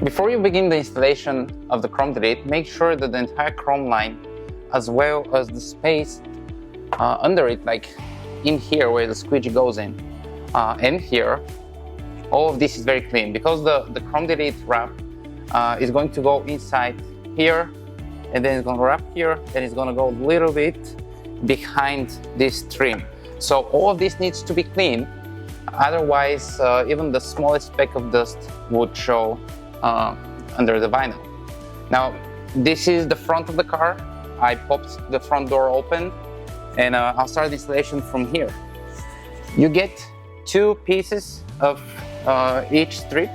Before you begin the installation of the chrome delete, make sure that the entire chrome line, as well as the space under it, like in here where the squeegee goes in, and here, all of this is very clean, because the chrome delete wrap is going to go inside here, and then it's going to wrap here, and it's going to go a little bit behind this trim. So all of this needs to be clean, otherwise even the smallest speck of dust would show under the vinyl. Now, this is the front of the car. I popped the front door open, and I'll start the installation from here. You get 2 pieces of each strip,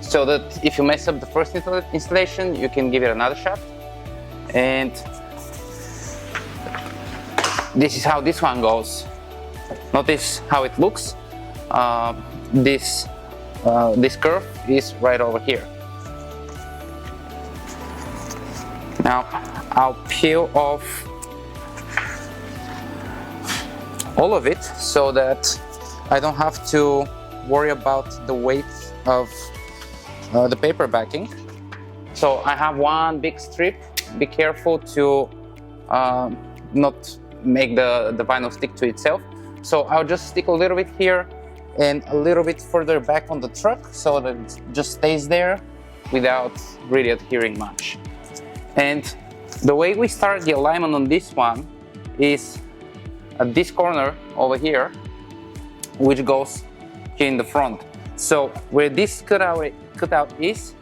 so that if you mess up the first installation, you can give it another shot. And this is how this one goes. Notice how it looks. This curve is right over here. Now I'll peel off all of it so that I don't have to worry about the weight of the paper backing. So I have one big strip. Be careful to not make the vinyl stick to itself. So I'll just stick a little bit here and a little bit further back on the truck so that it just stays there without really adhering much. And the way we start the alignment on this one is at this corner over here, which goes here in the front. So where this cutout is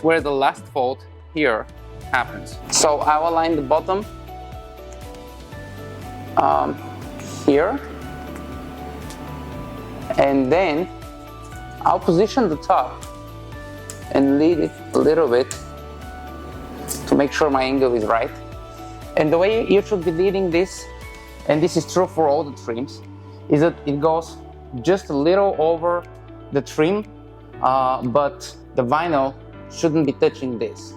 where the last fold here happens. So I'll align the bottom here, and then I'll position the top and lead it a little bit to make sure my angle is right. And the way you should be leading this, and this is true for all the trims, is that it goes just a little over the trim, but the vinyl shouldn't be touching this.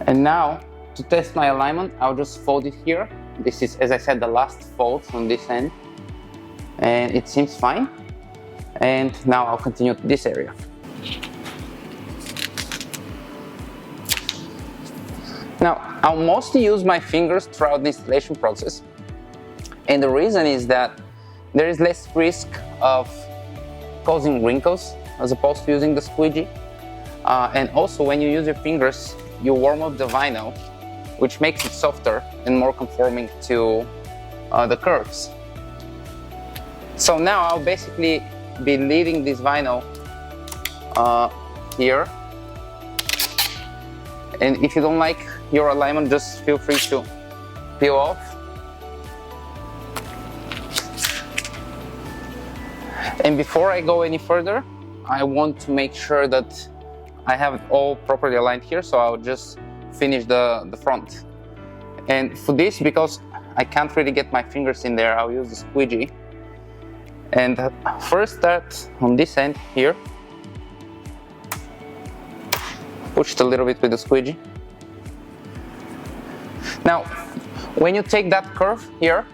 And now, to test my alignment, I'll just fold it here. This is, as I said, the last fold on this end, and it seems fine. And now I'll continue to this area. Now, I'll mostly use my fingers throughout the installation process, and the reason is that there is less risk of causing wrinkles as opposed to using the squeegee. And also, when you use your fingers, you warm up the vinyl, which makes it softer and more conforming to the curves. So now I'll basically be leaving this vinyl here. And if you don't like your alignment, just feel free to peel off. And before I go any further, I want to make sure that I have it all properly aligned here, so I'll just finish the front. And for this, because I can't really get my fingers in there, I'll use the squeegee. And first start on this end here. Push it a little bit with the squeegee. Now, when you take that curve here,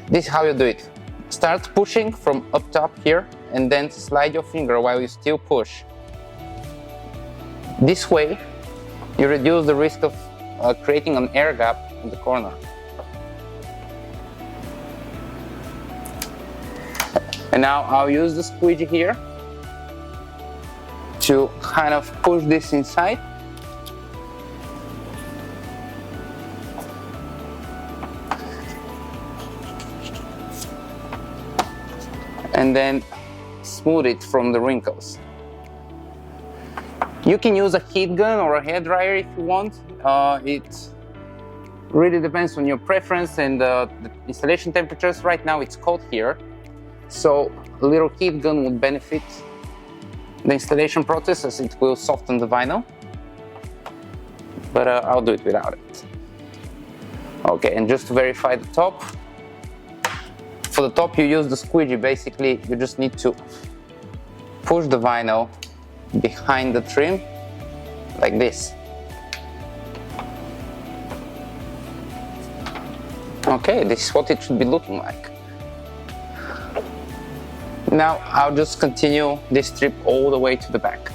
this is how you do it. Start pushing from up top here, and then slide your finger while you still push. This way, you reduce the risk of creating an air gap in the corner. And now I'll use the squeegee here to kind of push this inside. And then smooth it from the wrinkles. You can use a heat gun or a hairdryer if you want. It really depends on your preference and the installation temperatures. Right now it's cold here, so a little heat gun would benefit the installation process as it will soften the vinyl. But I'll do it without it. Okay, and just to verify the top. For the top you use the squeegee. Basically you just need to push the vinyl behind the trim like this. Okay, this is what it should be looking like. Now I'll just continue this strip all the way to the back.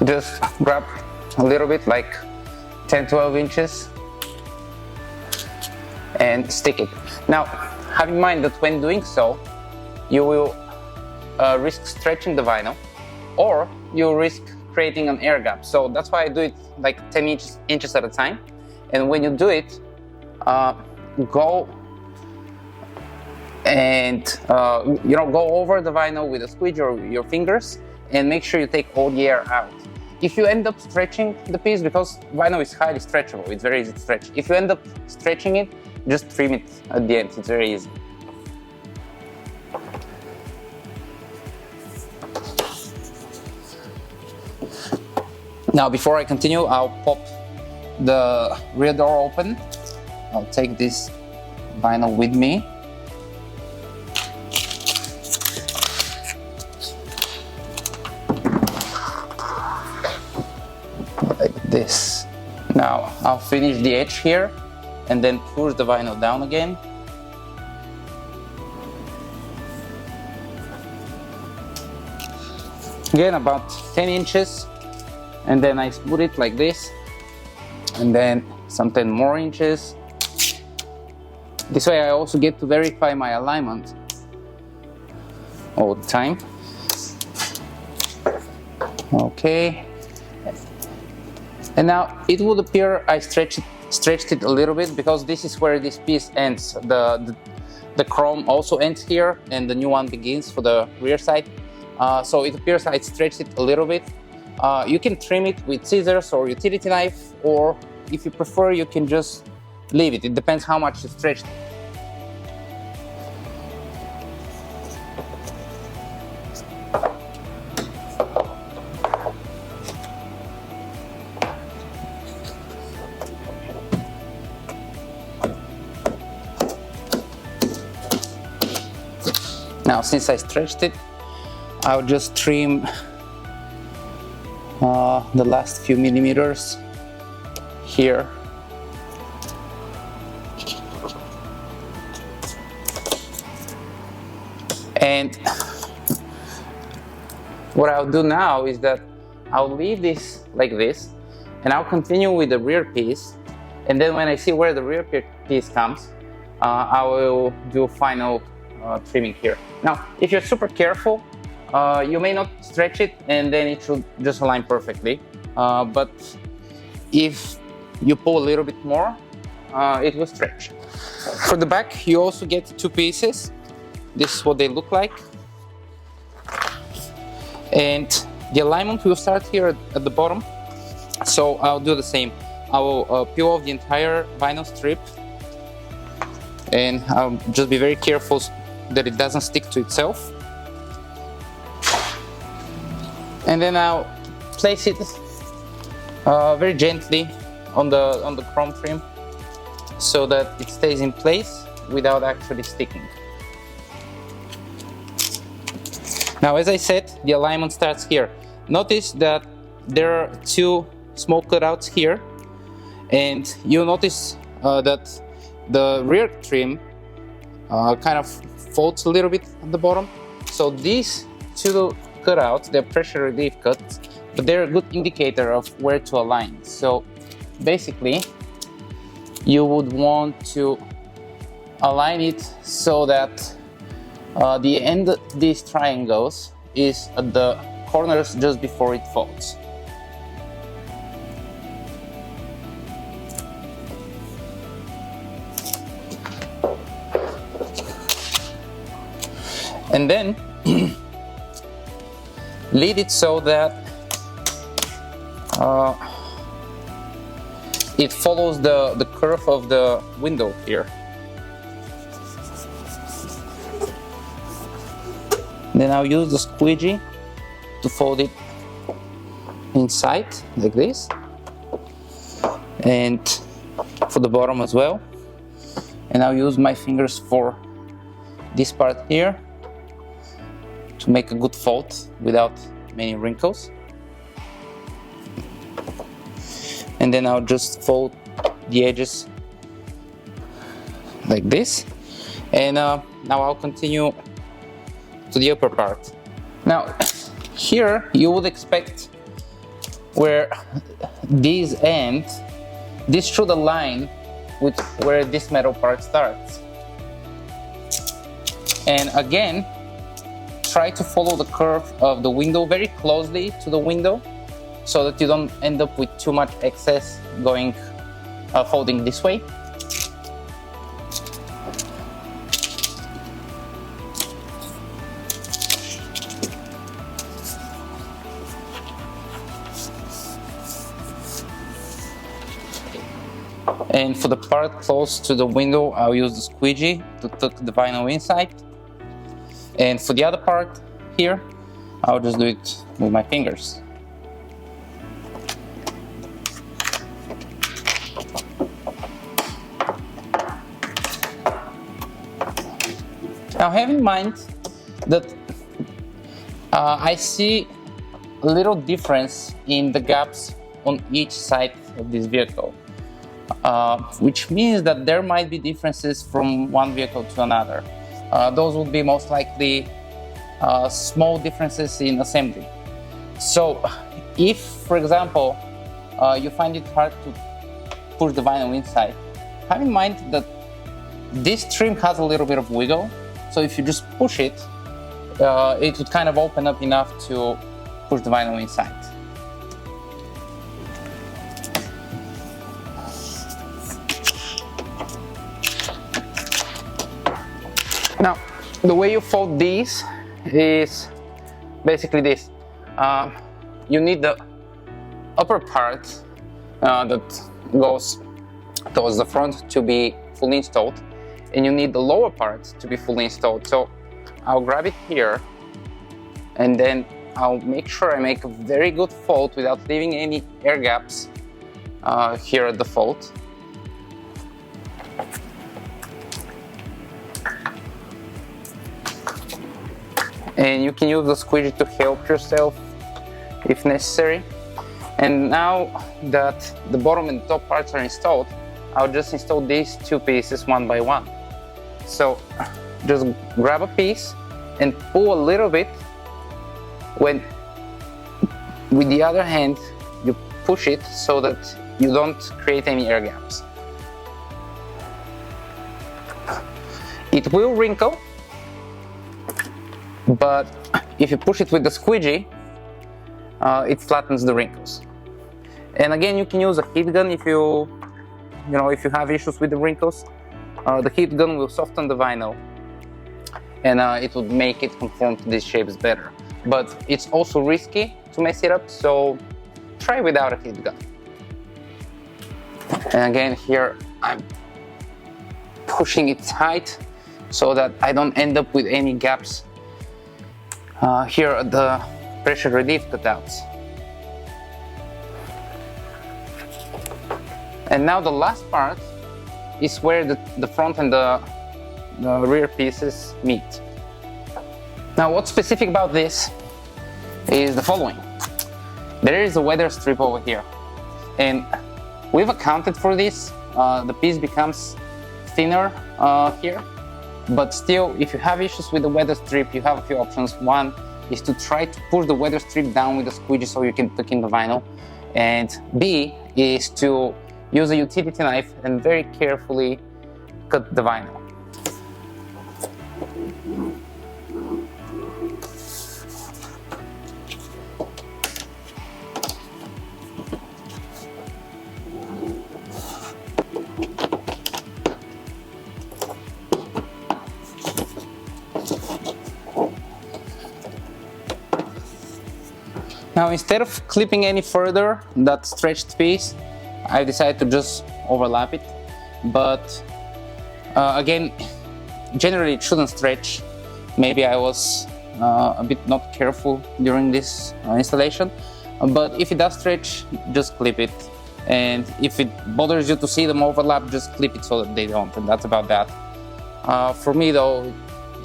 just grab a little bit, like 10-12 inches, and stick it. Now, have in mind that when doing so, you will risk stretching the vinyl, or you risk creating an air gap. So that's why I do it like 10 inches at a time. And when you do it, go and go over the vinyl with a squeegee or your fingers, and make sure you take all the air out. If you end up stretching the piece, because vinyl is highly stretchable, it's very easy to stretch. If you end up stretching it, just trim it at the end, it's very easy. Now, before I continue, I'll pop the rear door open. I'll take this vinyl with me. Like this. Now, I'll finish the edge here and then push the vinyl down again. Again, about 10 inches. And then I smooth it like this, and then some 10 more inches. This way I also get to verify my alignment all the time. Okay. And now it would appear I stretched it a little bit, because this is where this piece ends. The chrome also ends here, and the new one begins for the rear side. So it appears I stretched it a little bit. You can trim it with scissors or utility knife, or if you prefer, you can just leave it. It depends how much you stretch it. Now, since I stretched it, I'll just trim the last few millimeters here. And what I'll do now is that I'll leave this like this, and I'll continue with the rear piece, and then when I see where the rear piece comes, I will do final trimming here. Now, if you're super careful, you may not stretch it, and then it should just align perfectly. But if you pull a little bit more, it will stretch. For the back, you also get two pieces. This is what they look like. And the alignment will start here at the bottom. So I'll do the same. I will peel off the entire vinyl strip, and I'll just be very careful that it doesn't stick to itself. And then I'll place it very gently on the chrome trim, so that it stays in place without actually sticking. Now, as I said, the alignment starts here. Notice that there are two small cutouts here, and you'll notice that the rear trim kind of folds a little bit at the bottom. So these two cutouts, they're pressure relief cuts, but they're a good indicator of where to align. So basically, you would want to align it so that the end of these triangles is at the corners just before it folds. And then lead it so that it follows the curve of the window here. Then I'll use the squeegee to fold it inside like this, and for the bottom as well. And I'll use my fingers for this part here to make a good fold without many wrinkles. And then I'll just fold the edges like this. And now I'll continue to the upper part. Now, here you would expect where these end, this should align with where this metal part starts. And again, try to follow the curve of the window very closely to the window so that you don't end up with too much excess going folding this way. And for the part close to the window, I'll use the squeegee to tuck the vinyl inside. And for the other part here, I'll just do it with my fingers. Now have in mind that I see a little difference in the gaps on each side of this vehicle. Which means that there might be differences from one vehicle to another. Those would be most likely small differences in assembly. So if, for example, you find it hard to push the vinyl inside, have in mind that this trim has a little bit of wiggle. So if you just push it, it would kind of open up enough to push the vinyl inside. Now, the way you fold these is basically this. You need the upper part that goes towards the front to be fully installed, and you need the lower part to be fully installed. So I'll grab it here, and then I'll make sure I make a very good fold without leaving any air gaps here at the fold. And you can use the squeegee to help yourself if necessary. And now that the bottom and top parts are installed, I'll just install these two pieces one by one. So just grab a piece and pull a little bit. When with the other hand you push it so that you don't create any air gaps. It will wrinkle, but if you push it with the squeegee, it flattens the wrinkles. And again, you can use a heat gun if you have issues with the wrinkles. The heat gun will soften the vinyl, and it would make it conform to these shapes better. But it's also risky to mess it up, so try without a heat gun. And again, here I'm pushing it tight so that I don't end up with any gaps here at the pressure relief cutouts. And now the last part is where the front and the rear pieces meet. Now what's specific about this is the following. There is a weather strip over here, and we've accounted for this. The piece becomes thinner here, but still, if you have issues with the weather strip, you have a few options. One is to try to push the weather strip down with a squeegee so you can tuck in the vinyl, and B is to use a utility knife and very carefully cut the vinyl. Now, instead of clipping any further that stretched piece, I decided to just overlap it. But again, generally it shouldn't stretch. Maybe I was a bit not careful during this installation. But if it does stretch, just clip it. And if it bothers you to see them overlap, just clip it so that they don't. And that's about that. For me though,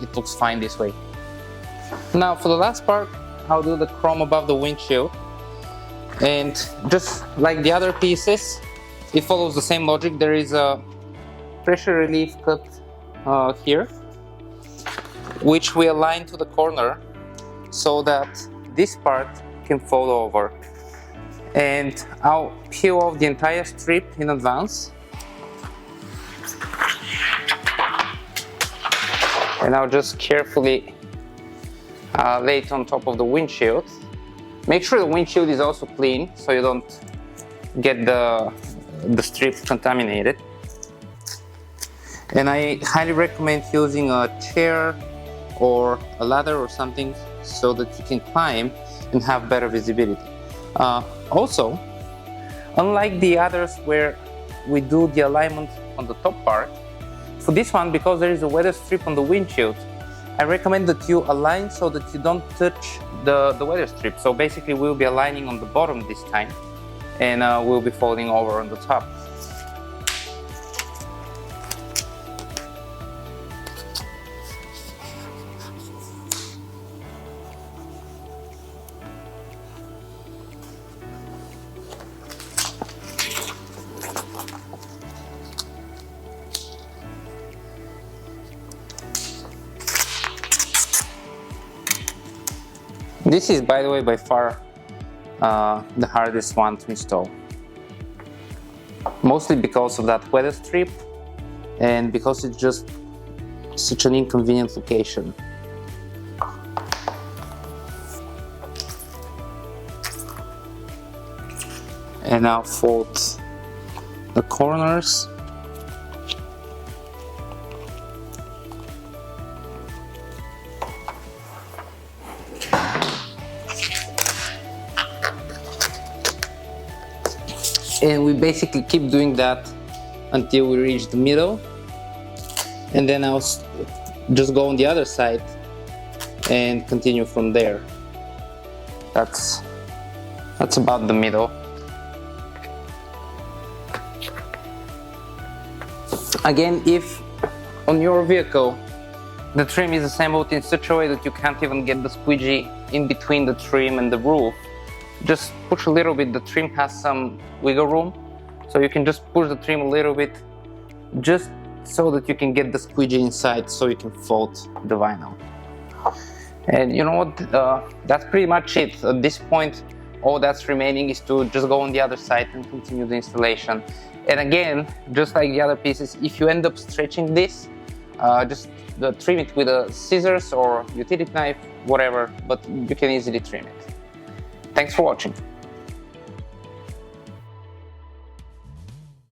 it looks fine this way. Now for the last part, I'll do the chrome above the windshield, and just like the other pieces, it follows the same logic. There is a pressure relief cut here, which we align to the corner so that this part can fold over, And I'll peel off the entire strip in advance. And I'll just carefully lay it on top of the windshield. Make sure the windshield is also clean so you don't get the strip contaminated. And I highly recommend using a chair or a ladder or something so that you can climb and have better visibility. Also, unlike the others where we do the alignment on the top part, for this one, because there is a weather strip on the windshield, I recommend that you align so that you don't touch the weather strip. So basically we'll be aligning on the bottom this time, and we'll be folding over on the top. This is, by the way, by far the hardest one to install. Mostly because of that weather strip and because it's just such an inconvenient location. And now fold the corners. And we basically keep doing that until we reach the middle, and then I'll just go on the other side and continue from there. That's about the middle. Again, if on your vehicle the trim is assembled in such a way that you can't even get the squeegee in between the trim and the roof, just push a little bit. The trim has some wiggle room, so you can just push the trim a little bit just so that you can get the squeegee inside so you can fold the vinyl. And you know what, that's pretty much it. At this point, all that's remaining is to just go on the other side and continue the installation. And again, just like the other pieces, if you end up stretching this, just trim it with a scissors or utility knife, whatever, but you can easily trim it. Thanks for watching.